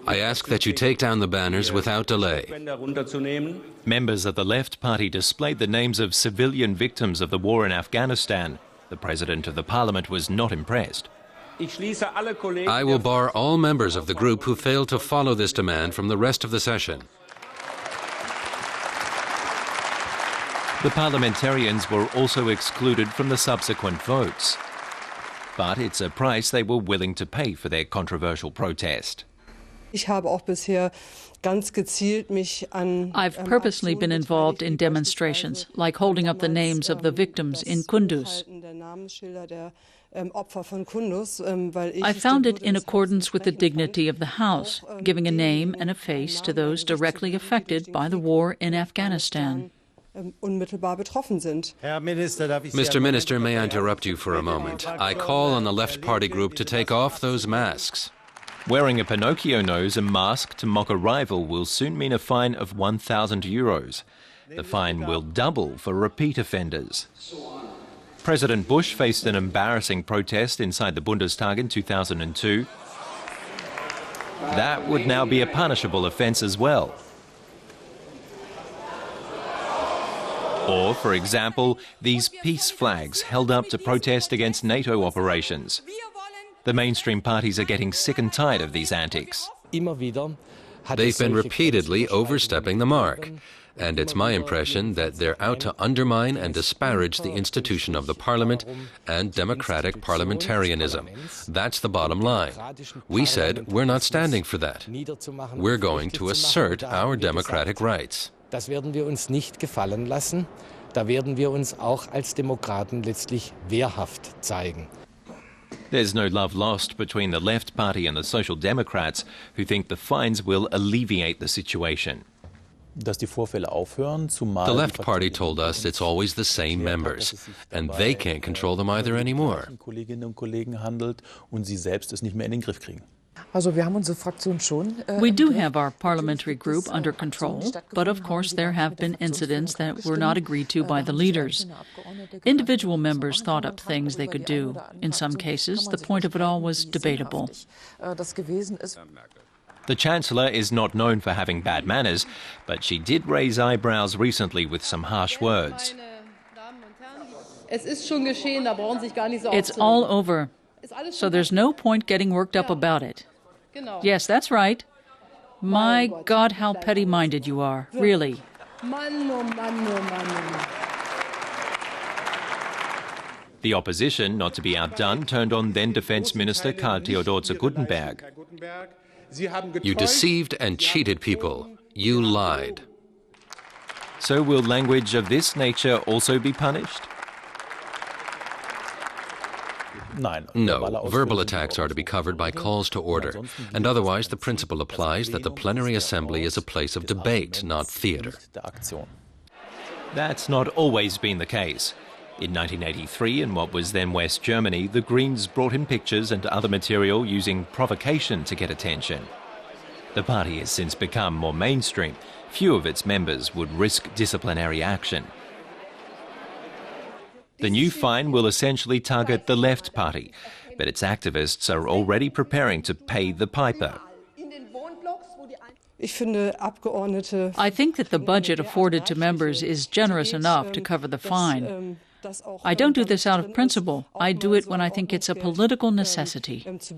I ask that you take down the banners without delay. Members of the Left Party displayed the names of civilian victims of the war in Afghanistan. The President of the Parliament was not impressed. I will bar all members of the group who fail to follow this demand from the rest of the session. The parliamentarians were also excluded from the subsequent votes. But it's a price they were willing to pay for their controversial protest. I've purposely been involved in demonstrations, like holding up the names of the victims in Kunduz. I found it in accordance with the dignity of the House, giving a name and a face to those directly affected by the war in Afghanistan. Mr. Minister, may I interrupt you for a moment? I call on the Left Party group to take off those masks. Wearing a Pinocchio nose and mask to mock a rival will soon mean a fine of €1,000. The fine will double for repeat offenders. President Bush faced an embarrassing protest inside the Bundestag in 2002. That would now be a punishable offence as well. Or, for example, these peace flags held up to protest against NATO operations. The mainstream parties are getting sick and tired of these antics. They've been repeatedly overstepping the mark, and it's my impression that they're out to undermine and disparage the institution of the Parliament and democratic parliamentarianism. That's the bottom line. We said we're not standing for that. We're going to assert our democratic rights. Das werden wir uns nicht gefallen lassen. Da werden wir uns auch als Demokraten letztlich wehrhaft zeigen. There's no love lost between the Left Party and the Social Democrats, who think the fines will alleviate the situation. The Left Party told us it's always the same members, and they can't control them either anymore. We do have our parliamentary group under control, but of course there have been incidents that were not agreed to by the leaders. Individual members thought up things they could do. In some cases, the point of it all was debatable. The Chancellor is not known for having bad manners, but she did raise eyebrows recently with some harsh words. It's all over, so there's no point getting worked up about it. Yes, that's right. My God, how petty-minded you are, really. The opposition, not to be outdone, turned on then Defence Minister Karl Theodor zu Guttenberg. You deceived and cheated people. You lied. So will language of this nature also be punished? No, verbal attacks are to be covered by calls to order, and otherwise the principle applies that the plenary assembly is a place of debate, not theatre. That's not always been the case. In 1983, in what was then West Germany, the Greens brought in pictures and other material using provocation to get attention. The party has since become more mainstream. Few of its members would risk disciplinary action. The new fine will essentially target the Left Party, but its activists are already preparing to pay the piper. I think that the budget afforded to members is generous enough to cover the fine. I don't do this out of principle. I do it when I think it's a political necessity. If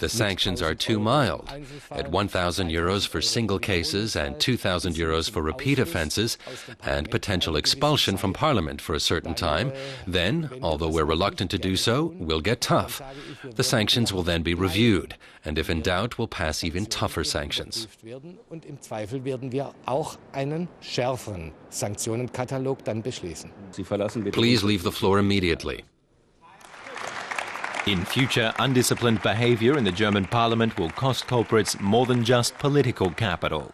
the sanctions are too mild, at €1,000 for single cases and €2,000 for repeat offences, and potential expulsion from Parliament for a certain time, then, although we're reluctant to do so, we'll get tough. The sanctions will then be reviewed, and if in doubt, we'll pass even tougher sanctions. Und im Zweifel werden wir auch einen schärferen Sanktionenkatalog dann beschließen. Please leave the floor immediately. In future, undisciplined behaviour in the German parliament will cost culprits more than just political capital.